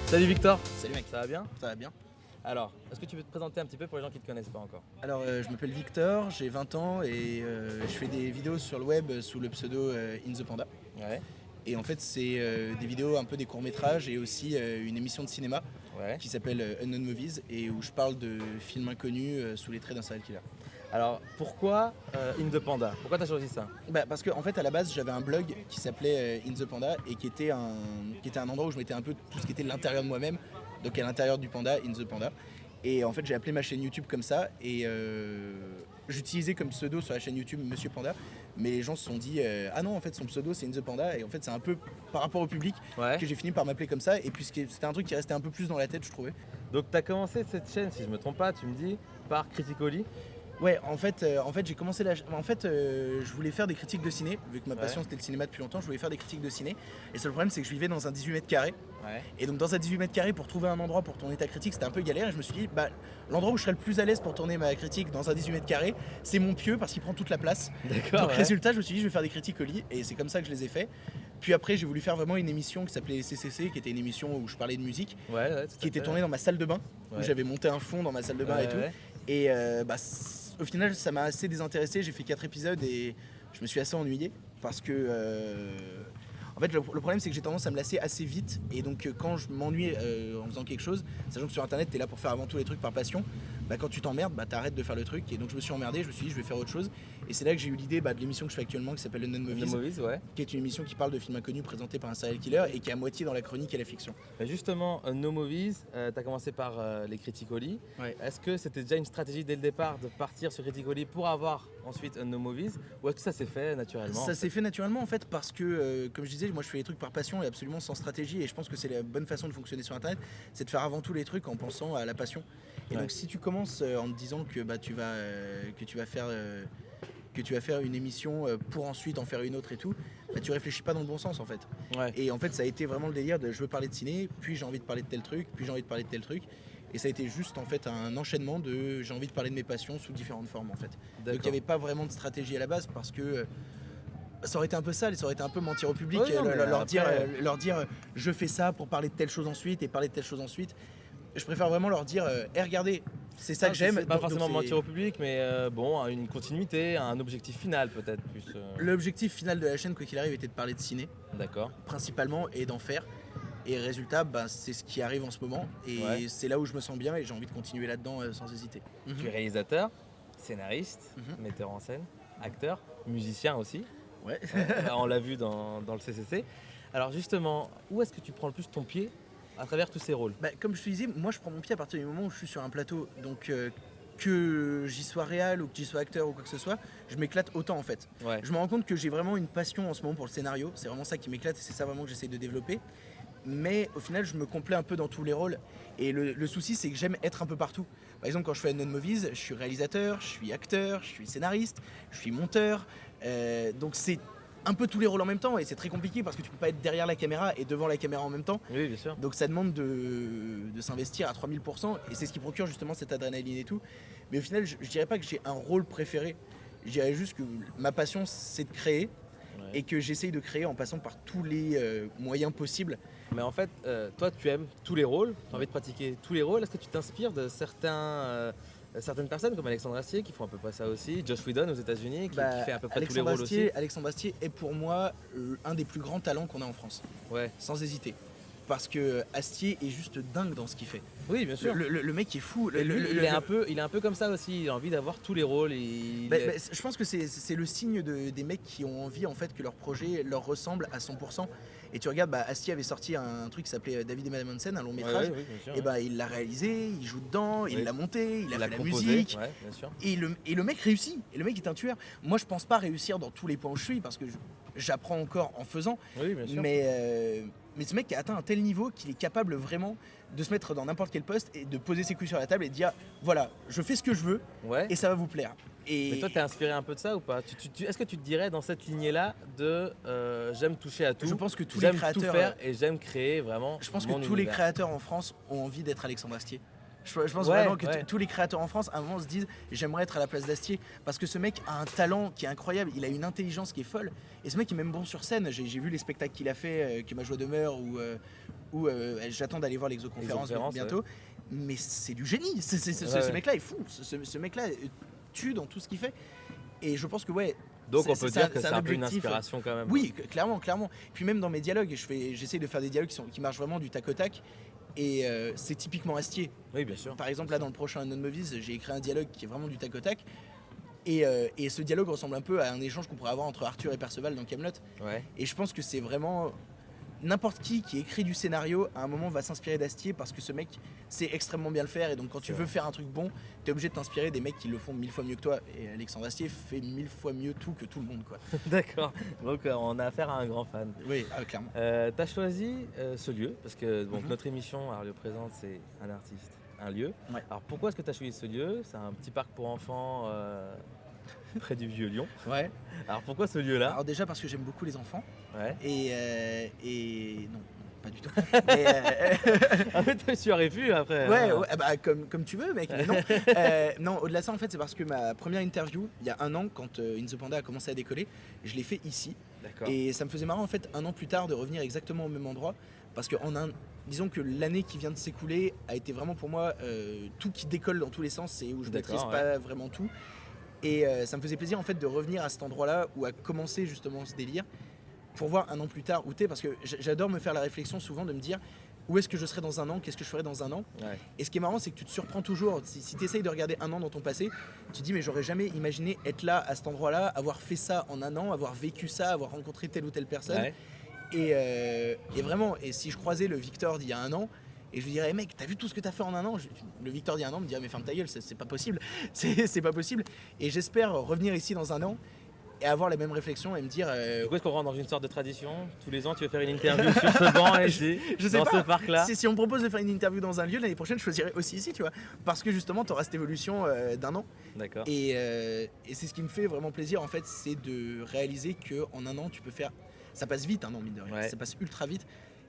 Salut Victor. Salut mec, Ça va bien? ça va bien? Alors, est-ce que tu peux te présenter un petit peu pour les gens qui ne te connaissent pas encore? Alors je m'appelle Victor, j'ai 20 ans et je fais des vidéos sur le web sous le pseudo In The Panda. Ouais, Et en fait c'est des vidéos un peu des courts-métrages et aussi une émission de cinéma ouais. qui s'appelle Unknown Movies et où je parle de films inconnus sous les traits d'un serial killer. Alors, pourquoi In The Panda? Pourquoi tu as choisi ça? Parce que en fait à la base j'avais un blog qui s'appelait In The Panda et qui était un endroit où je mettais un peu tout ce qui était l'intérieur de moi-même, donc à l'intérieur du panda, In The Panda. Et en fait j'ai appelé ma chaîne YouTube comme ça et j'utilisais comme pseudo sur la chaîne YouTube Monsieur Panda, mais les gens se sont dit ah non en fait son pseudo c'est In The Panda et en fait c'est un peu par rapport au public Ouais. que j'ai fini par m'appeler comme ça et puis c'était un truc qui restait un peu plus dans la tête je trouvais. Donc, tu as commencé cette chaîne, si je me trompe pas, tu me dis, par Critically. Ouais, en fait j'ai commencé je voulais faire des critiques de ciné, vu que ma passion c'était le cinéma depuis longtemps, je voulais faire des critiques de ciné. Et le seul problème c'est que je vivais dans un 18 mètres carrés. Ouais. Et donc dans un 18 mètres carrés pour trouver un endroit pour tourner ta critique c'était un peu galère et je me suis dit l'endroit où je serais le plus à l'aise pour tourner ma critique dans un 18 mètres carrés c'est mon pieu parce qu'il prend toute la place. D'accord. Donc Ouais. résultat je me suis dit je vais faire des critiques au lit et c'est comme ça que je les ai fait. Puis après j'ai voulu faire vraiment une émission qui s'appelait CCC qui était une émission où je parlais de musique, Ouais, tout à qui était fait. tournée dans ma salle de bain, où Ouais. j'avais monté un fond dans ma salle de bain et tout. Ouais. Et au final, ça m'a assez désintéressé. J'ai fait 4 épisodes et je me suis assez ennuyé parce que. En fait, le problème, c'est que j'ai tendance à me lasser assez vite. Et donc, quand je m'ennuie en faisant quelque chose, sachant que sur internet, t'es là pour faire avant tout les trucs par passion, quand tu t'emmerdes, t'arrêtes de faire le truc. Et donc, je me suis emmerdé. Je me suis dit, je vais faire autre chose. Et c'est là que j'ai eu l'idée de l'émission que je fais actuellement qui s'appelle Unknown The Movies, Movies, ouais. qui est une émission qui parle de films inconnus présentés par un serial killer et qui est à moitié dans la chronique et la fiction. Mais justement, No Movies, tu as commencé par les Critically. Ouais. Est-ce que c'était déjà une stratégie dès le départ de partir sur Critically pour avoir ensuite No Movies? Ou est-ce que ça s'est fait naturellement? Ça s'est fait naturellement en fait parce que, comme je disais, moi je fais les trucs par passion et absolument sans stratégie et je pense que c'est la bonne façon de fonctionner sur internet, c'est de faire avant tout les trucs en pensant à la passion. Et Ouais. donc si tu commences en te disant que tu vas faire une émission pour ensuite en faire une autre et tout, tu réfléchis pas dans le bon sens en fait. Ouais. Et en fait ça a été vraiment le délire de je veux parler de ciné, puis j'ai envie de parler de tel truc, puis j'ai envie de parler de tel truc. Et ça a été juste en fait un enchaînement de j'ai envie de parler de mes passions sous différentes formes en fait. Donc il D'accord. n'y avait pas vraiment de stratégie à la base parce que ça aurait été un peu sale et ça aurait été un peu mentir au public, Ouais, non, mais leur après- dire je fais ça pour parler de telle chose ensuite et parler de telle chose ensuite. Je préfère vraiment leur dire regardez, c'est ça que j'aime. C'est pas donc forcément c'est- mentir au public, mais bon, une continuité, un objectif final peut-être plus. L'objectif final de la chaîne, quoi qu'il arrive, était de parler de ciné, D'accord. principalement, et d'en faire. Et résultat, c'est ce qui arrive en ce moment. Et Ouais. c'est là où je me sens bien et j'ai envie de continuer là-dedans sans hésiter. Tu es réalisateur, scénariste, Mhm. metteur en scène, acteur, musicien aussi. Ouais. On l'a vu dans le CCC. Alors justement, où est-ce que tu prends le plus ton pied à travers tous ces rôles? Comme je te disais, moi je prends mon pied à partir du moment où je suis sur un plateau. Donc que j'y sois réal ou que j'y sois acteur ou quoi que ce soit, je m'éclate autant en fait. Ouais. Je me rends compte que j'ai vraiment une passion en ce moment pour le scénario. C'est vraiment ça qui m'éclate et c'est ça vraiment que j'essaie de développer. Mais au final, je me complais un peu dans tous les rôles. Et le souci, c'est que j'aime être un peu partout. Par exemple, quand je fais Unknown Movies, je suis réalisateur, je suis acteur, je suis scénariste, je suis monteur. Donc c'est un peu tous les rôles en même temps et c'est très compliqué parce que tu peux pas être derrière la caméra et devant la caméra en même temps. Oui, bien sûr. Donc ça demande de s'investir à 3000% et c'est ce qui procure justement cette adrénaline et tout. Mais au final, je dirais pas que j'ai un rôle préféré. Je dirais juste que ma passion, c'est de créer Ouais. et que j'essaye de créer en passant par tous les moyens possibles. Mais en fait, toi, tu aimes tous les rôles, tu as envie de pratiquer tous les rôles. Est-ce que tu t'inspires de certaines personnes comme Alexandre Astier qui font à peu près ça aussi, Joss Whedon aux États-Unis qui fait à peu près tous les rôles aussi? Alexandre Bastier est pour moi un des plus grands talents qu'on a en France, Ouais. sans hésiter. Parce que Astier est juste dingue dans ce qu'il fait. Oui, bien sûr. Le mec est fou. Et lui, il est un peu comme ça aussi. Il a envie d'avoir tous les rôles. Je pense que c'est le signe des mecs qui ont envie en fait que leur projet leur ressemble à 100%. Et tu regardes, Astier avait sorti un truc qui s'appelait David et Madame Hansen, un long métrage. Ouais, bien sûr, Et il l'a réalisé, il joue dedans, il Oui. l'a monté, il a fait la composé, musique. ouais, bien sûr. Et le mec réussit. Et le mec est un tueur. Moi, je pense pas réussir dans tous les points où je suis parce que j'apprends encore en faisant. Oui, bien sûr. Mais ce mec a atteint un tel niveau qu'il est capable vraiment de se mettre dans n'importe quel poste et de poser ses couilles sur la table et de dire voilà, je fais ce que je veux Ouais. et ça va vous plaire. Mais toi, t'es inspiré un peu de ça ou pas? Est-ce que tu te dirais dans cette lignée-là de j'aime toucher à tout, Je pense que tous les j'aime créateurs, tout faire et j'aime créer vraiment je pense que mon tous les univers. créateurs en France ont envie d'être Alexandre Astier. Je pense vraiment que tous les créateurs en France, à un moment, se disent j'aimerais être à la place d'Astier. Parce que ce mec a un talent qui est incroyable, il a une intelligence qui est folle. Et ce mec est même bon sur scène. J'ai vu les spectacles qu'il a fait, que ma joie demeure, ou j'attends d'aller voir l'exoconférence bientôt. Mais c'est du génie. Ce mec-là est fou. Ce mec-là tue dans tout ce qu'il fait. Et je pense que donc on peut dire que c'est un peu une inspiration quand même. Oui, clairement. Puis même dans mes dialogues, j'essaie de faire des dialogues qui marchent vraiment du tac au tac. Et c'est typiquement Astier. Oui, bien sûr. Par exemple, là, dans le prochain Unknown Movies, j'ai écrit un dialogue qui est vraiment du tac au tac. Et ce dialogue ressemble un peu à un échange qu'on pourrait avoir entre Arthur et Perceval dans Kaamelott. Ouais. Et je pense que c'est vraiment... N'importe qui écrit du scénario, à un moment, va s'inspirer d'Astier parce que ce mec sait extrêmement bien le faire. Et donc, quand tu veux faire un truc bon, t'es obligé de t'inspirer des mecs qui le font 1000 fois mieux que toi. Et Alexandre Astier fait 1000 fois mieux tout que tout le monde, quoi. D'accord. Donc, on a affaire à un grand fan. Oui, clairement. T'as choisi ce lieu parce que notre émission Arlieu Présente, c'est un artiste, un lieu. Ouais. Alors, pourquoi est-ce que t'as choisi ce lieu? C'est un petit parc pour enfants près du Vieux-Lyon. Ouais. Alors, pourquoi ce lieu-là? Alors, déjà parce que j'aime beaucoup les enfants. Ouais. Et non, pas du tout. En fait, tu aurais pu après. Ouais, comme tu veux, mec. Mais non. Non, au-delà de ça, en fait, c'est parce que ma première interview, il y a un an, quand In The Panda a commencé à décoller, je l'ai fait ici. D'accord. Et ça me faisait marrant, en fait, un an plus tard, de revenir exactement au même endroit. Parce que disons que l'année qui vient de s'écouler a été vraiment pour moi tout qui décolle dans tous les sens et où je maîtrise pas vraiment tout. Et ça me faisait plaisir, en fait, de revenir à cet endroit-là où a commencé justement ce délire. Pour voir un an plus tard où t'es, parce que j'adore me faire la réflexion souvent de me dire où est-ce que je serai dans un an, qu'est-ce que je ferai dans un an. Ouais. Et ce qui est marrant, c'est que tu te surprends toujours. Si tu essayes de regarder un an dans ton passé, tu te dis mais j'aurais jamais imaginé être là, à cet endroit-là, avoir fait ça en un an, avoir vécu ça, avoir rencontré telle ou telle personne. Ouais. Et vraiment, et si je croisais le Victor d'il y a un an, et je lui dirais mec, t'as vu tout ce que t'as fait en un an? Le Victor d'il y a un an me dirait mais ferme ta gueule, c'est pas possible. C'est pas possible. Et j'espère revenir ici dans un an et avoir la même réflexion et me dire... Du coup, est-ce qu'on rentre dans une sorte de tradition? Tous les ans, tu veux faire une interview sur ce banc et je sais dans pas. Ce parc-là? Si on me propose de faire une interview dans un lieu, l'année prochaine, je choisirai aussi ici, tu vois. Parce que justement, tu auras cette évolution d'un an. D'accord. Et c'est ce qui me fait vraiment plaisir, en fait, c'est de réaliser qu'en un an, tu peux faire... Ça passe vite, un an, mine de rien. Ouais. Ça passe ultra vite.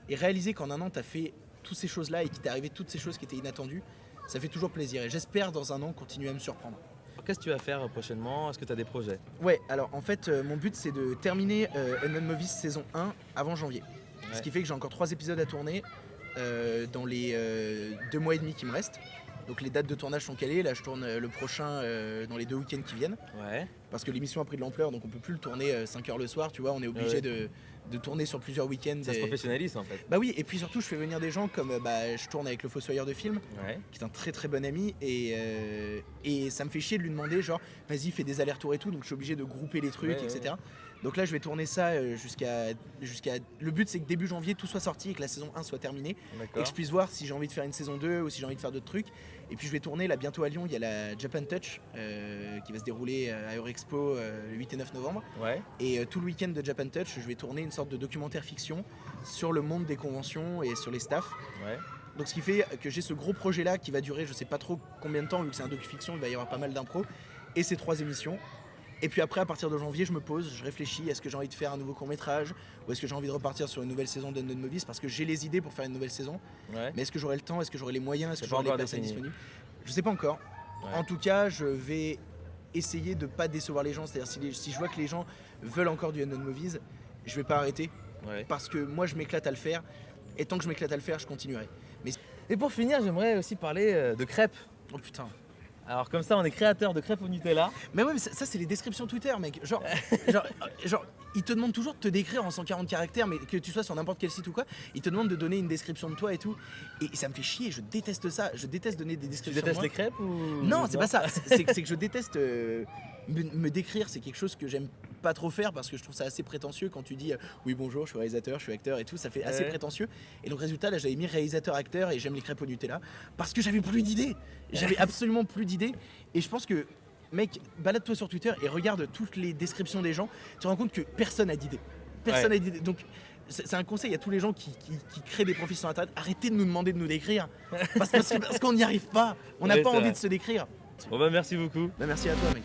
Et réaliser qu'en un an, tu as fait toutes ces choses-là et qu'il t'est arrivé toutes ces choses qui étaient inattendues, ça fait toujours plaisir. Et j'espère, dans un an, continuer à me surprendre. Qu'est-ce que tu vas faire prochainement? Est-ce que tu as des projets? Ouais, alors en fait, mon but c'est de terminer Unknown Movies saison 1 avant janvier. Ouais. Ce qui fait que j'ai encore 3 épisodes à tourner dans les 2 mois et demi qui me restent. Donc les dates de tournage sont calées. Là, je tourne le prochain dans les 2 week-ends qui viennent. Ouais. Parce que l'émission a pris de l'ampleur, donc on peut plus le tourner 5h le soir, tu vois. On est obligé de tourner sur plusieurs week-ends. Ça se professionnalise en fait. Bah oui, et puis surtout, je fais venir des gens comme je tourne avec le Fossoyeur de film, qui est un très très bon ami, et ça me fait chier de lui demander genre, vas-y, fais des allers-retours et tout, donc je suis obligé de grouper les trucs, etc. Ouais. Donc là, je vais tourner ça jusqu'à... Le but, c'est que début janvier, tout soit sorti et que la saison 1 soit terminée. D'accord. Et que je puisse voir si j'ai envie de faire une saison 2 ou si j'ai envie de faire d'autres trucs. Et puis je vais tourner là bientôt à Lyon, il y a la Japan Touch qui va se dérouler à Eurexpo le 8 et 9 novembre. Ouais. Et tout le week-end de Japan Touch, je vais tourner une sorte de documentaire fiction sur le monde des conventions et sur les staffs. Ouais. Donc ce qui fait que j'ai ce gros projet là qui va durer je sais pas trop combien de temps, vu que c'est un docu-fiction, il va y avoir pas mal d'impro. Et ces 3 émissions. Et puis après, à partir de janvier, je me pose, je réfléchis, est-ce que j'ai envie de faire un nouveau court-métrage ou est-ce que j'ai envie de repartir sur une nouvelle saison d'Unknown Movies, parce que j'ai les idées pour faire une nouvelle saison. Ouais. Mais est-ce que j'aurai le temps, est-ce que j'aurai les moyens, est-ce que j'aurai les personnes disponibles? Je sais pas encore. Ouais. En tout cas, je vais essayer de pas décevoir les gens. C'est-à-dire si je vois que les gens veulent encore du Unknown Movies, je vais pas arrêter. Ouais. Parce que moi, je m'éclate à le faire. Et tant que je m'éclate à le faire, je continuerai. Mais... Et pour finir, j'aimerais aussi parler de crêpes. Oh putain. Alors comme ça, on est créateur de crêpes au Nutella. Mais ouais, mais ça c'est les descriptions Twitter, mec. Genre, ils te demandent toujours de te décrire en 140 caractères, mais que tu sois sur n'importe quel site ou quoi, ils te demandent de donner une description de toi et tout. Et ça me fait chier, je déteste ça. Je déteste donner des descriptions. Tu détestes les crêpes ou... Non, c'est pas ça. C'est que je déteste me décrire. C'est quelque chose que j'aime pas trop faire parce que je trouve ça assez prétentieux quand tu dis oui bonjour, je suis réalisateur, je suis acteur et tout. Ça fait assez prétentieux. Et donc résultat, là j'avais mis réalisateur, acteur et j'aime les crêpes au Nutella parce que j'avais plus d'idées. J'avais absolument plus d'idées. Et je pense que, mec, balade-toi sur Twitter et regarde toutes les descriptions des gens. Tu te rends compte que personne n'a d'idées. Personne n'a d'idées. Donc, c'est un conseil à tous les gens qui créent des profils sur Internet. Arrêtez de nous demander de nous décrire. Parce qu'on n'y arrive pas. On n'a pas envie de se décrire. Bon bah merci beaucoup. Bah merci à toi, mec.